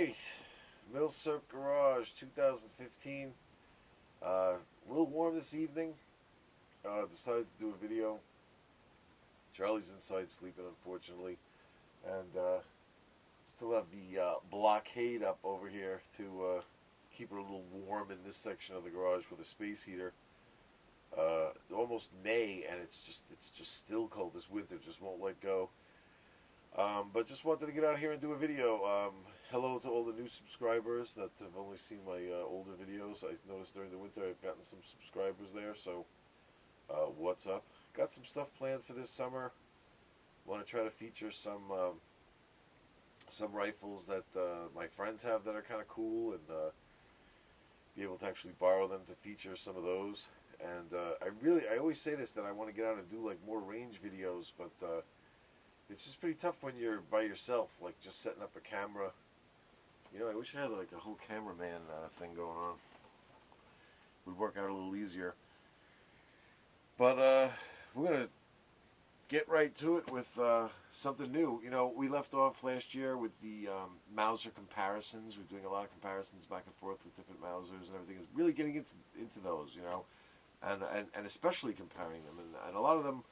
Alright, Milsurp Garage 2015. A little warm this evening. Decided to do a video. Charlie's inside sleeping, unfortunately. And still have the blockade up over here to keep it a little warm in this section of the garage with a space heater. Almost May, and it's just still cold. This winter just won't let go. But just wanted to get out here and do a video. Hello to all the new subscribers that have only seen my older videos. I noticed during the winter I've gotten some subscribers there, so what's up? Got some stuff planned for this summer. Want to try to feature some rifles that my friends have that are kind of cool, and be able to actually borrow them to feature some of those. And I always say this, that I want to get out and do like more range videos, but it's just pretty tough when you're by yourself, like just setting up a camera. You know, I wish I had like a whole cameraman thing going on. Would work out a little easier. But we're going to get right to it with something new. You know, we left off last year with the Mauser comparisons. We're doing a lot of comparisons back and forth with different Mausers and everything. It's really getting into those, you know, and especially comparing them. And a lot of them,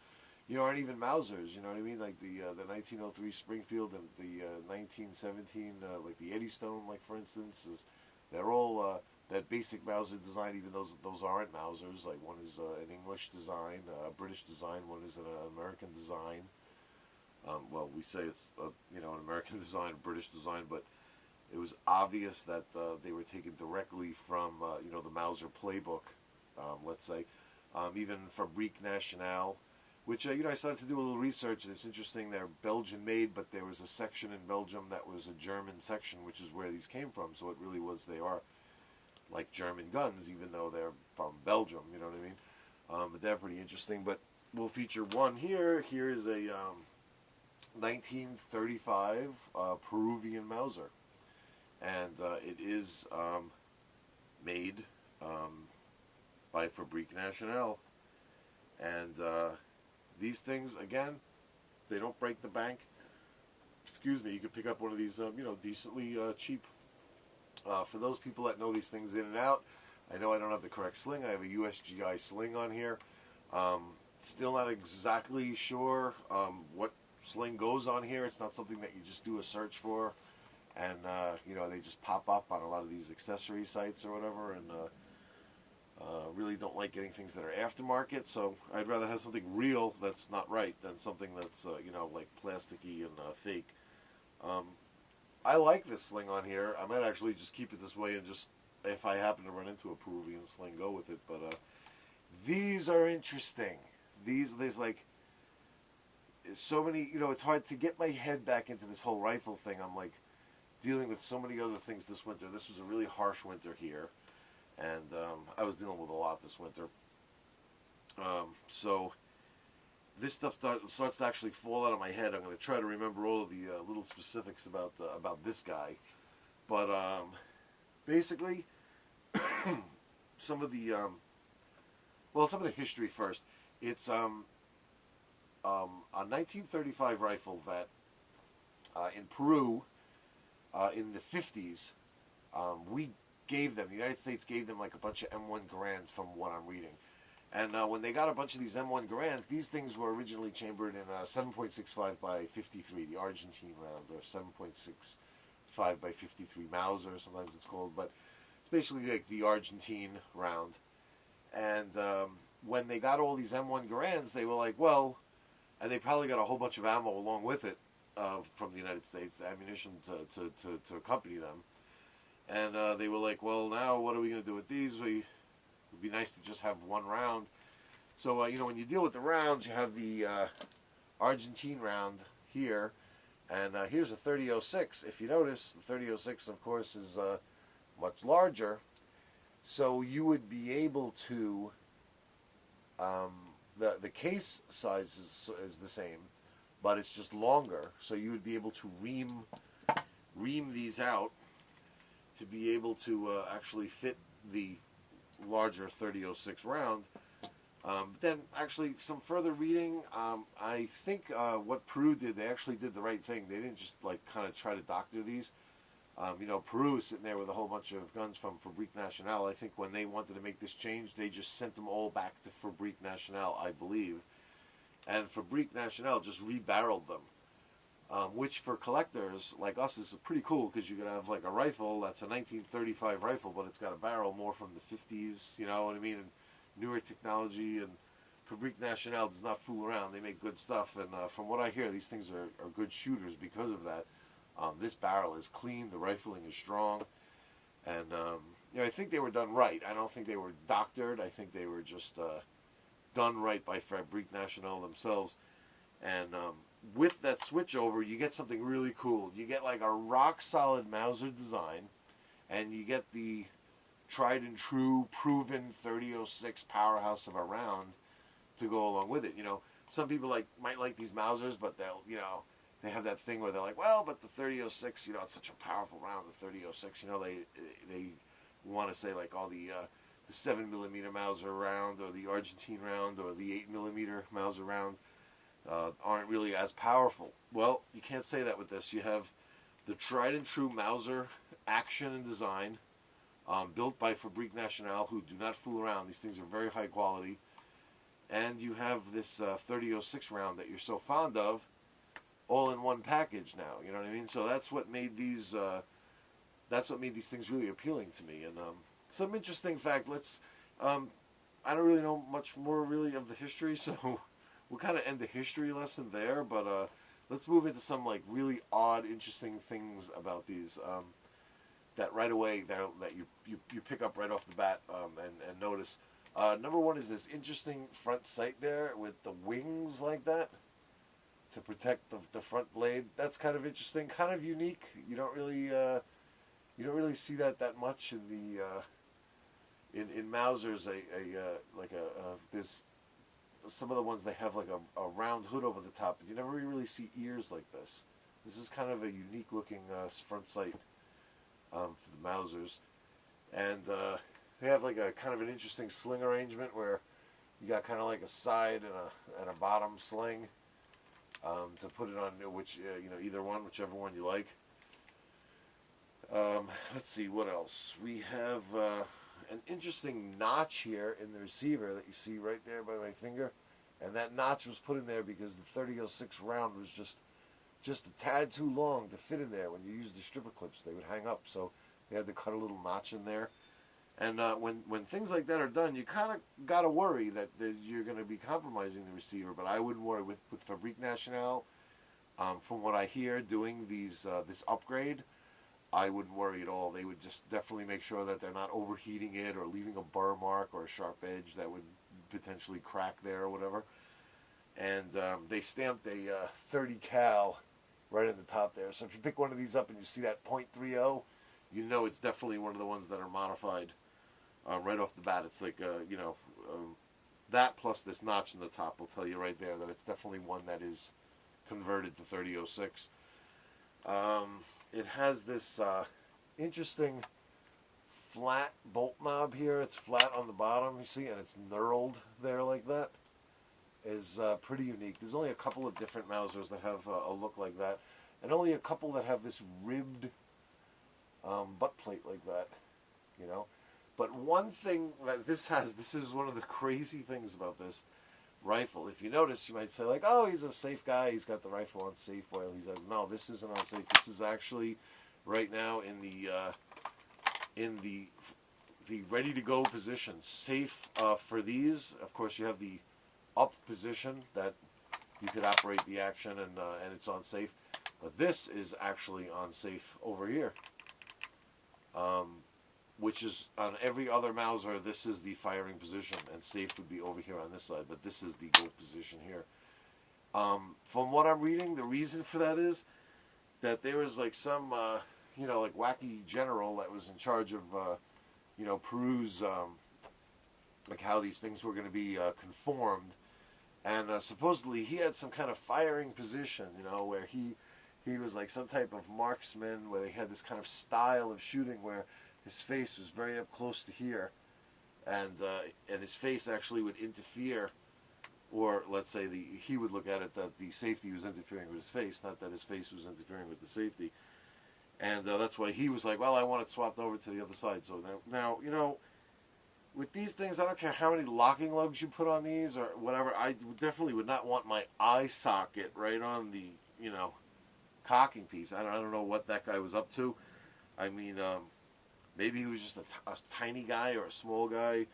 you know, aren't even Mausers, you know what I mean? Like the 1903 Springfield and the 1917, like the Eddystone, like for instance, they're all that basic Mauser design, even those aren't Mausers. Like one is an English design, a British design, one is an American design. Well, we say it's you know, an American design, British design, but it was obvious that they were taken directly from you know, the Mauser playbook, let's say, even Fabrique Nationale. Which, you know, I started to do a little research, and it's interesting, they're Belgian-made, but there was a section in Belgium that was a German section, which is where these came from, so it really was, they are like German guns, even though they're from Belgium, you know what I mean? But they're pretty interesting, but we'll feature one here. Here is a 1935 Peruvian Mauser, and it is made by Fabrique Nationale, and these things, again, they don't break the bank. Excuse me, you can pick up one of these, you know, decently cheap. For those people that know these things in and out, I know I don't have the correct sling. I have a USGI sling on here. Still not exactly sure what sling goes on here. It's not something that you just do a search for, and you know, they just pop up on a lot of these accessory sites or whatever, and really don't like getting things that are aftermarket, so I'd rather have something real that's not right than something that's, you know, like plasticky and fake. I like this sling on here. I might actually just keep it this way and just, if I happen to run into a Peruvian sling, go with it. But these are interesting. There's like so many, you know, it's hard to get my head back into this whole rifle thing. I'm like dealing with so many other things this winter. This was a really harsh winter here. And I was dealing with a lot this winter. So this stuff starts to actually fall out of my head. I'm going to try to remember all of the little specifics about this guy. But basically, some of the history first. It's a 1935 rifle that in Peru in the 50s we gave them, the United States gave them like a bunch of M1 Garands from what I'm reading. And when they got a bunch of these M1 Garands, these things were originally chambered in 7.65 by 53, the Argentine round, or 7.65 by 53 Mauser, sometimes it's called, but it's basically like the Argentine round. And when they got all these M1 Garands, they were like, well, and they probably got a whole bunch of ammo along with it from the United States, the ammunition to accompany them. And they were like, well, now what are we going to do with these? It would be nice to just have one round. So, you know, when you deal with the rounds, you have the Argentine round here. And here's a 30-06. If you notice, the 30-06, of course, is much larger. So you would be able to, the case size is the same, but it's just longer. So you would be able to ream these out to be able to actually fit the larger 30-06 round. Then, actually, some further reading, I think what Peru did, they actually did the right thing. They didn't just, like, kind of try to doctor these. Peru is sitting there with a whole bunch of guns from Fabrique Nationale. I think when they wanted to make this change, they just sent them all back to Fabrique Nationale, I believe. And Fabrique Nationale just rebarreled them. Which for collectors like us is pretty cool, because you could have like a rifle that's a 1935 rifle, but it's got a barrel more from the 50s, you know what I mean, and newer technology. And Fabrique Nationale does not fool around. They make good stuff, and from what I hear, these things are good shooters because of that. This barrel is clean, the rifling is strong, and I think they were done right. I don't think they were doctored. I think they were just done right by Fabrique Nationale themselves. And with that switch over, you get something really cool. You get like a rock-solid Mauser design, and you get the tried-and-true, proven 30-06 powerhouse of a round to go along with it. Some people might like these Mausers, but they'll, they have that thing where they're like, well, but the 30-06, it's such a powerful round, the 30-06. They want to say like all the 7mm Mauser round, or the Argentine round, or the 8mm Mauser round aren't really as powerful. Well, you can't say that with this. You have the tried and true Mauser action and design, built by Fabrique Nationale, who do not fool around. These things are very high quality. And you have this 30-06 round that you're so fond of, all in one package now. You know what I mean? So that's what made these things really appealing to me. And some interesting fact. I don't really know much more really of the history, so we'll kind of end the history lesson there, but let's move into some really odd, interesting things about these that right away that you pick up right off the bat and notice. Number one is this interesting front sight there with the wings like that to protect the front blade. That's kind of interesting, kind of unique. You don't really see that much in the in Mausers. This. Some of the ones, they have like a round hood over the top, but you never really see ears like this. This is kind of a unique looking front sight for the Mausers. And they have like a kind of an interesting sling arrangement where you got kind of like a side and a bottom sling to put it on, which either one, whichever one you like. Let's see, what else? We have an interesting notch here in the receiver that you see right there by my finger, and that notch was put in there because the 30-06 round was just a tad too long to fit in there. When you use the stripper clips, they would hang up, so they had to cut a little notch in there. And when things like that are done, you kind of got to worry that you're going to be compromising the receiver, but I wouldn't worry with Fabrique Nationale. From what I hear, doing this upgrade, I wouldn't worry at all. They would just definitely make sure that they're not overheating it or leaving a burr mark or a sharp edge that would potentially crack there or whatever. And they stamped a 30 cal right in the top there. So if you pick one of these up and you see that .30, you know it's definitely one of the ones that are modified right off the bat. It's like, that plus this notch in the top will tell you right there that it's definitely one that is converted to 30-06. It has this interesting flat bolt knob here. It's flat on the bottom, you see, and it's knurled there like that. Is pretty unique. There's only a couple of different Mausers that have a look like that, and only a couple that have this ribbed butt plate like that, But one thing that this is one of the crazy things about this rifle. If you notice, you might say like, oh, he's a safe guy, he's got the rifle on safe while he's like, no, this isn't on safe. This is actually right now in the ready to go position. Safe for these, of course, you have the up position that you could operate the action and it's on safe, but this is actually on safe over here, which is on every other Mauser. This is the firing position, and safe would be over here on this side, but this is the go position here. From what I'm reading, the reason for that is that there was like some like wacky general that was in charge of Peru's like how these things were going to be conformed, and supposedly he had some kind of firing position, where he was like some type of marksman, where they had this kind of style of shooting where his face was very up close to here, and his face actually would interfere, or let's say he would look at it that the safety was interfering with his face, not that his face was interfering with the safety. And that's why he was like, well, I want it swapped over to the other side. So now, you know, with these things, I don't care how many locking lugs you put on these or whatever, I definitely would not want my eye socket right on the, you know, cocking piece. I don't know what that guy was up to. I mean, maybe he was just a tiny guy or a small guy.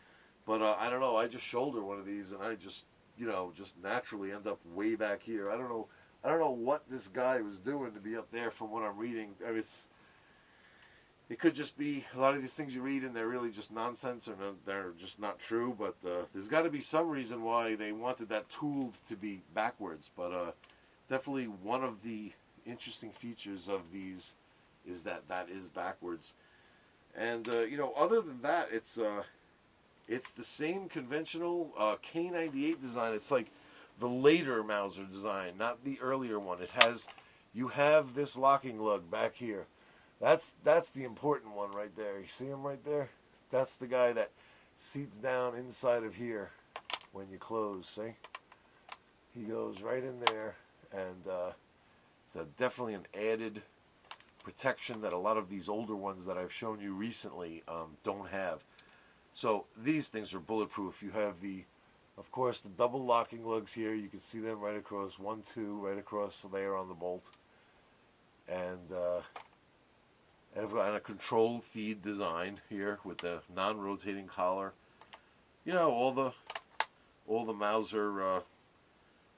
But I don't know. I just shoulder one of these, and I just, you know, just naturally end up way back here. I don't know what this guy was doing to be up there from what I'm reading. I mean, it could just be a lot of these things you read, and they're really just nonsense, or they're just not true. But there's got to be some reason why they wanted that tool to be backwards. But definitely one of the interesting features of these is that is backwards. And you know, other than that, it's the same conventional K98 design. It's like the later Mauser design, not the earlier one. You have this locking lug back here. That's the important one right there. You see him right there? That's the guy that seats down inside of here when you close, see? He goes right in there, and it's definitely an added protection that a lot of these older ones that I've shown you recently don't have. So these things are bulletproof. You have of course, the double locking lugs here. You can see them right across, 1, 2, right across there on the bolt. And I've got a controlled feed design here with the non-rotating collar. You know, all the Mauser,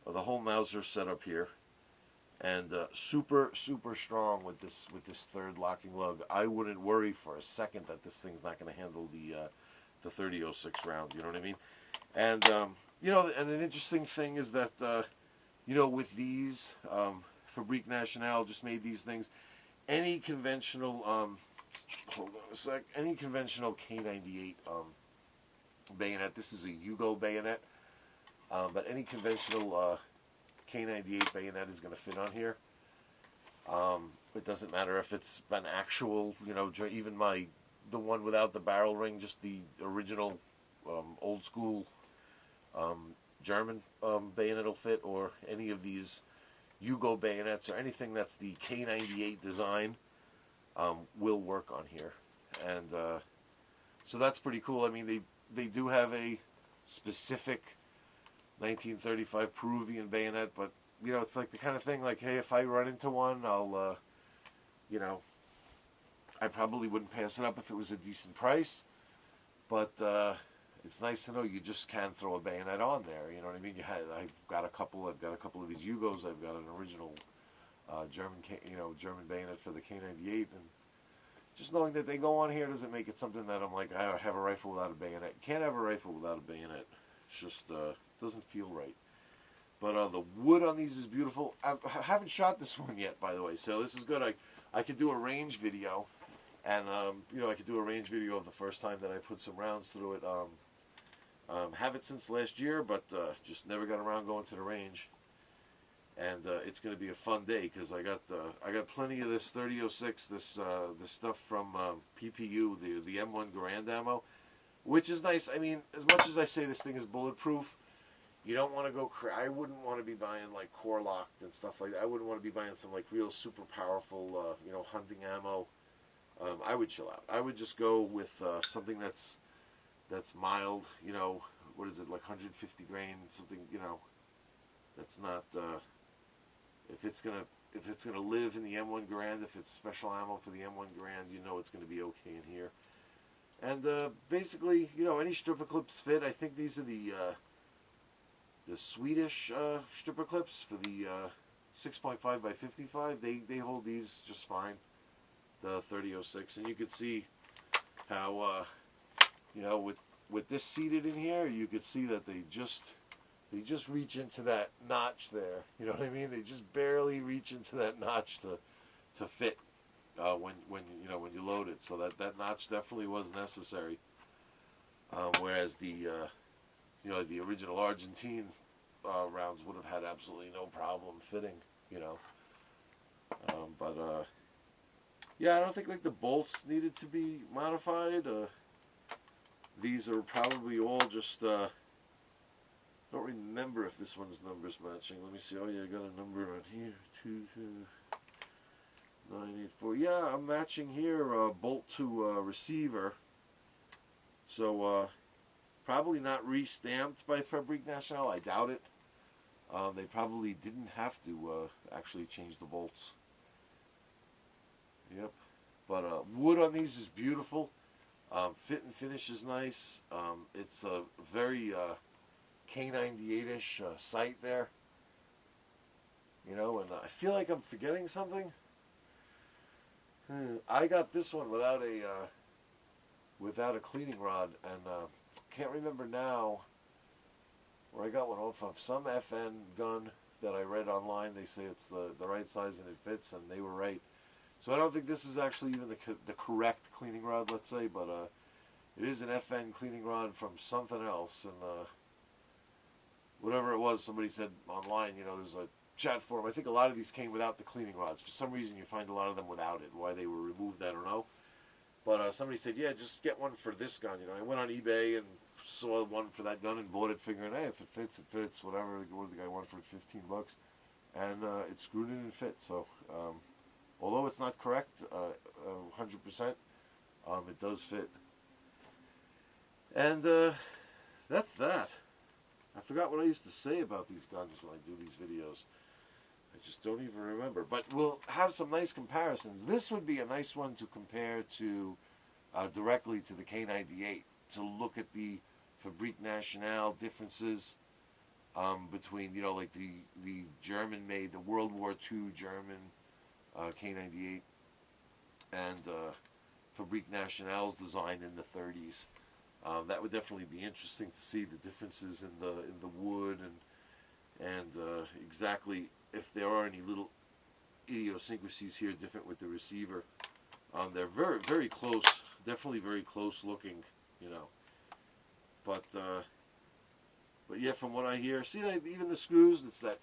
the whole Mauser setup here. And super strong with this third locking lug. I wouldn't worry for a second that this thing's not going to handle the 30-06 round. You know what I mean? And you know, and an interesting thing is that you know, with these Fabrique Nationale just made these things. Any conventional hold on a sec. Any conventional K98 bayonet. This is a Hugo bayonet, but any conventional K98 bayonet is going to fit on here. It doesn't matter if it's an actual, you know, even the one without the barrel ring, just the original old school German bayonet will fit, or any of these Hugo bayonets or anything that's the K98 design will work on here. And so that's pretty cool. I mean, they do have a specific 1935 Peruvian bayonet, but you know, it's like the kind of thing like, hey, if I run into one, I'll you know, I probably wouldn't pass it up if it was a decent price, but it's nice to know you just can throw a bayonet on there. You know what I mean? I've got a couple of these Hugos. I've got an original German bayonet for the K98, and just knowing that they go on here doesn't make it something that I'm like, I have a rifle without a bayonet. You can't have a rifle without a bayonet. It's just doesn't feel right. But the wood on these is beautiful. I haven't shot this one yet, by the way, so this is good. I could do a range video, and you know, I could do a range video of the first time that I put some rounds through it. Have it since last year, but just never got around going to the range. And it's going to be a fun day because I got plenty of this 30-06, this stuff from PPU, the M1 Garand ammo, which is nice. I mean, as much as I say this thing is bulletproof, you don't want to go I wouldn't want to be buying like core locked and stuff like that. I wouldn't want to be buying some like real super powerful, you know, hunting ammo. I would chill out. I would just go with something that's mild. You know, what is it, like 150 grain, something, you know, that's not. If it's gonna live in the M1 Garand, if it's special ammo for the M1 Garand, you know it's gonna be okay in here. And basically, you know, any stripper clips fit. I think these are the Swedish stripper clips for the 6.5 by 55. They hold these just fine, the 30-06, and you can see how you know, with this seated in here, you could see that they just reach into that notch there. You know what I mean? They just barely reach into that notch to fit when you load it. So that notch definitely was necessary. Whereas the the original Argentine rounds would have had absolutely no problem fitting. You know, but yeah, I don't think like the bolts needed to be modified. These are probably all just. Don't remember if this one's numbers matching. Let me see. Oh yeah, I got a number on here. 984. Yeah, I'm matching here bolt to receiver. So probably not re-stamped by Fabrique Nationale. I doubt it. They probably didn't have to actually change the bolts. Yep. But wood on these is beautiful. Fit and finish is nice. It's a very K98-ish sight there. You know, and I feel like I'm forgetting something. I got this one without a cleaning rod, and can't remember now where I got one off of. Some FN gun that I read online. They say it's the right size and it fits, and they were right. So I don't think this is actually even the correct cleaning rod, let's say, but it is an FN cleaning rod from something else, and whatever it was, somebody said online, you know, there's a chat forum. I think a lot of these came without the cleaning rods. For some reason, you find a lot of them without it. Why they were removed, I don't know. But somebody said, yeah, just get one for this gun. You know, I went on eBay and saw one for that gun and bought it, figuring, hey, if it fits, it fits. Whatever. What did the guy want for it? $15, and it screwed in and fit. So, although it's not correct, 100%, it does fit. And that's that. I forgot what I used to say about these guns when I do these videos. I just don't even remember. But we'll have some nice comparisons. This would be a nice one to compare to directly to the K98, to look at the Fabrique Nationale differences between, you know, like the German-made, the World War II German K98 and Fabrique Nationale's design in the 30s. That would definitely be interesting to see the differences in the wood and exactly if there are any little idiosyncrasies here different with the receiver. They're very, very close, definitely very close looking, you know. But yeah, from what I hear, see, like, even the screws, it's that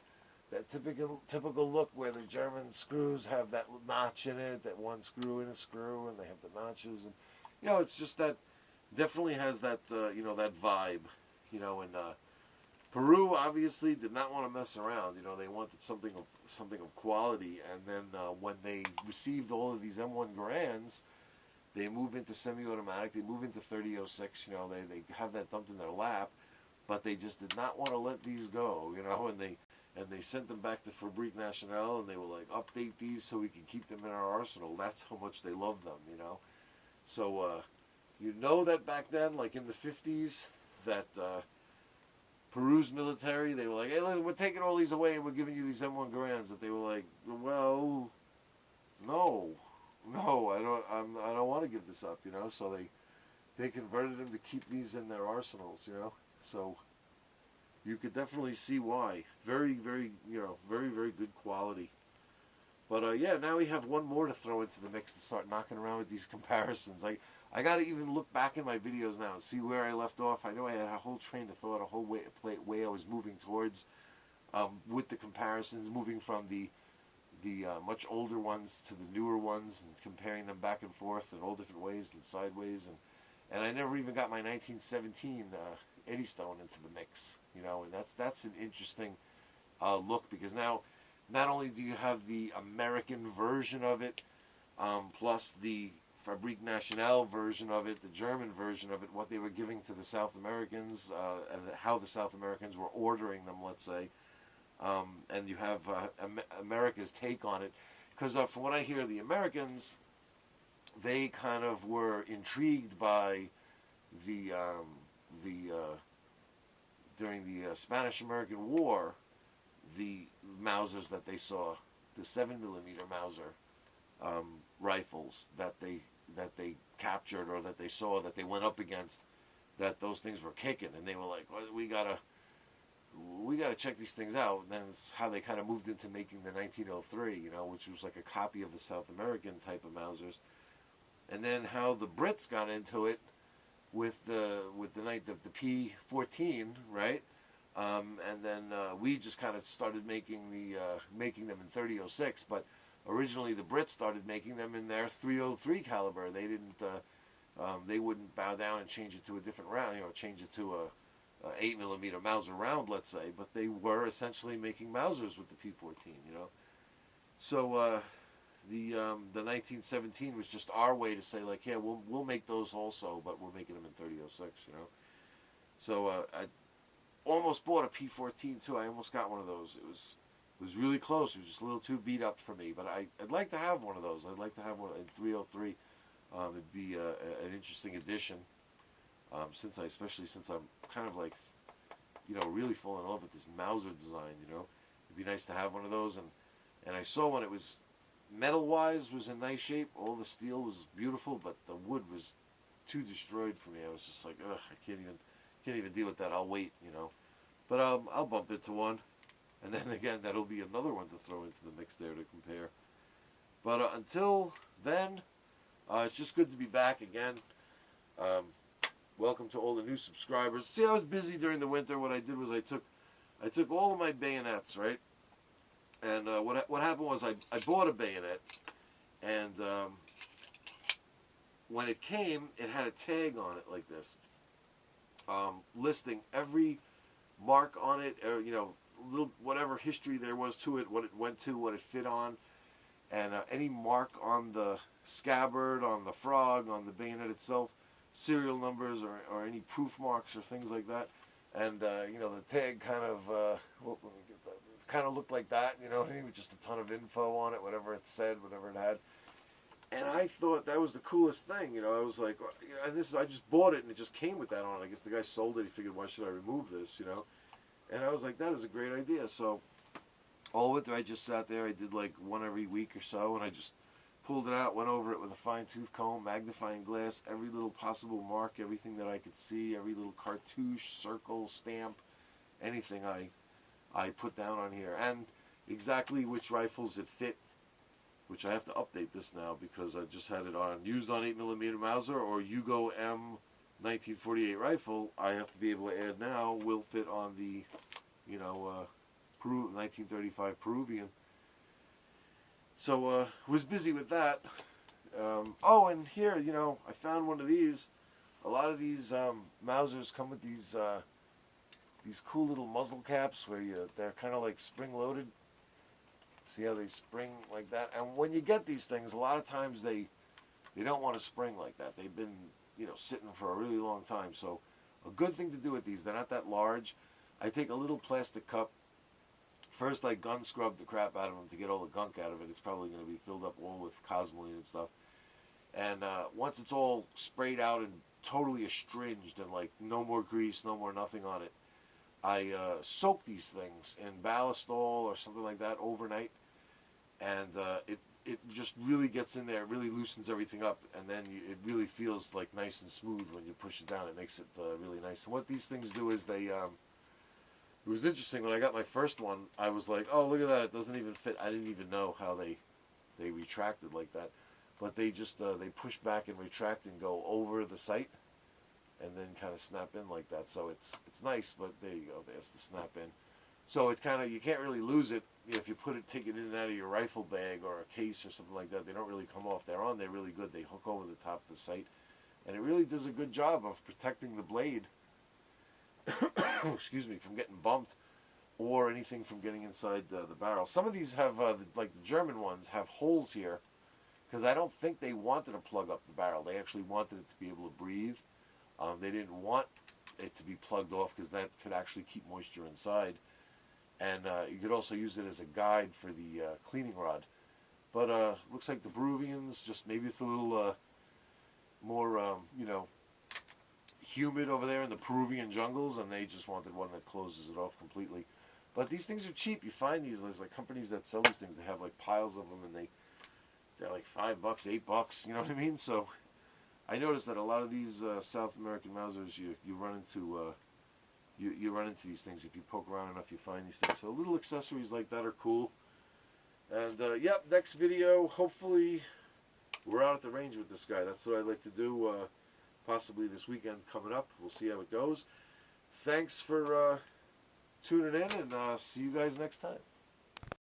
typical look where the German screws have that notch in it, that one screw in a screw, and they have the notches, and you know, it's just that definitely has that you know, that vibe, you know. And Peru obviously did not want to mess around. You know, they wanted something of quality, and then when they received all of these M1 Garands, they move into semi-automatic, they move into 3006. You know, they have that dumped in their lap, but they just did not want to let these go. You know, and they sent them back to Fabrique Nationale, and they were like, update these so we can keep them in our arsenal. That's how much they love them. You know, so. You know that back then, like in the 50s, that Peru's military, they were like, hey, look, we're taking all these away and we're giving you these M1 Garands. That they were like, well, no, I don't want to give this up, you know. So they converted them to keep these in their arsenals, you know. So you could definitely see why. Very, very, you know, very, very good quality. But yeah, now we have one more to throw into the mix to start knocking around with these comparisons. I got to even look back in my videos now and see where I left off. I know I had a whole train of thought, a whole way I was moving towards with the comparisons, moving from the much older ones to the newer ones and comparing them back and forth in all different ways and sideways. And I never even got my 1917 Eddystone into the mix, you know. And that's an interesting look, because now not only do you have the American version of it, plus the Fabrique Nationale version of it, the German version of it, what they were giving to the South Americans, and how the South Americans were ordering them, let's say. And you have America's take on it. Because from what I hear, the Americans, they kind of were intrigued by during the Spanish-American War, the Mausers that they saw, the 7mm Mauser rifles that they captured, or that they saw, that they went up against, that those things were kicking, and they were like, well, we gotta check these things out. And then it's how they kind of moved into making the 1903, you know, which was like a copy of the South American type of Mausers. And then how the Brits got into it with the P14, right? And then we just kind of started making them in 3006, but originally the Brits started making them in their 303 caliber. They didn't, they wouldn't bow down and change it to a different round, you know, change it to a 8mm Mauser round, let's say. But they were essentially making Mausers with the P14, you know. So the 1917 was just our way to say like, yeah, we'll make those also, but we're making them in 3006, you know. So I almost bought a P14 too. I almost got one of those. It was really close. It was just a little too beat up for me, but I'd like to have one of those. I'd like to have one in 303. It'd be an interesting addition. Especially since I'm kind of like, you know, really falling in love with this Mauser design. You know, it'd be nice to have one of those. And I saw one. It was metal-wise was in nice shape. All the steel was beautiful, but the wood was too destroyed for me. I was just like, ugh, I can't even deal with that. I'll wait, you know. But I'll bump into one, and then again, that'll be another one to throw into the mix there to compare. But until then, it's just good to be back again. Welcome to all the new subscribers. See, I was busy during the winter. What I did was I took all of my bayonets, right? And what happened was I bought a bayonet, and when it came, it had a tag on it like this, listing every mark on it, or you know, little whatever history there was to it, what it went to, what it fit on, and any mark on the scabbard, on the frog, on the bayonet itself, serial numbers or any proof marks or things like that. And you know, the tag kind of let me get that. It kind of looked like that, you know what I mean, with just a ton of info on it, whatever it said, whatever it had. And I thought that was the coolest thing, you know. I was like, and I just bought it and it just came with that on it. I guess the guy sold it. He figured, why should I remove this, you know? And I was like, that is a great idea. So all winter I just sat there. I did like one every week or so, and I just pulled it out, went over it with a fine-tooth comb, magnifying glass, every little possible mark, everything that I could see, every little cartouche, circle, stamp, anything I put down on here, and exactly which rifles it fit, which I have to update this now because I just had it on used on 8mm Mauser or Hugo M 1948 rifle. I have to be able to add now will fit on the, you know, 1935 Peruvian. So was busy with that. Oh, and here, you know, I found one of these. A lot of these Mausers come with these cool little muzzle caps where they're kind of like spring-loaded. See how they spring like that? And when you get these things, a lot of times they don't want to spring like that. They've been, you know, sitting for a really long time. So a good thing to do with these, they're not that large. I take a little plastic cup. First, I gun scrub the crap out of them to get all the gunk out of it. It's probably going to be filled up all with cosmoline and stuff. And once it's all sprayed out and totally astringed and like no more grease, no more nothing on it, I soak these things in ballast oil or something like that overnight, and it just really gets in there. It really loosens everything up, and then it really feels like nice and smooth when you push it down. It makes it really nice. And what these things do is they it was interesting when I got my first one. I was like, oh, look at that, it doesn't even fit. I didn't even know how they retracted like that, but they just they push back and retract and go over the sight, and then kind of snap in like that. So it's nice, but there you go. There's the snap in. So it kind of, you can't really lose it if you take it in and out of your rifle bag or a case or something like that. They don't really come off. They're on there really good. They hook over the top of the sight, and it really does a good job of protecting the blade. Excuse me, from getting bumped or anything from getting inside the barrel. Some of these have, like the German ones, have holes here because I don't think they wanted to plug up the barrel. They actually wanted it to be able to breathe. They didn't want it to be plugged off because that could actually keep moisture inside. And you could also use it as a guide for the cleaning rod. But looks like the Peruvians, just maybe it's a little more, you know, humid over there in the Peruvian jungles, and they just wanted one that closes it off completely. But these things are cheap. You find these, there's like companies that sell these things. They have like piles of them, and they're like $5, $8. You know what I mean? So I noticed that a lot of these South American Mausers, you run into you run into these things. If you poke around enough, you find these things. So little accessories like that are cool. And yep, next video, hopefully we're out at the range with this guy. That's what I'd like to do. Possibly this weekend coming up. We'll see how it goes. Thanks for tuning in, and see you guys next time.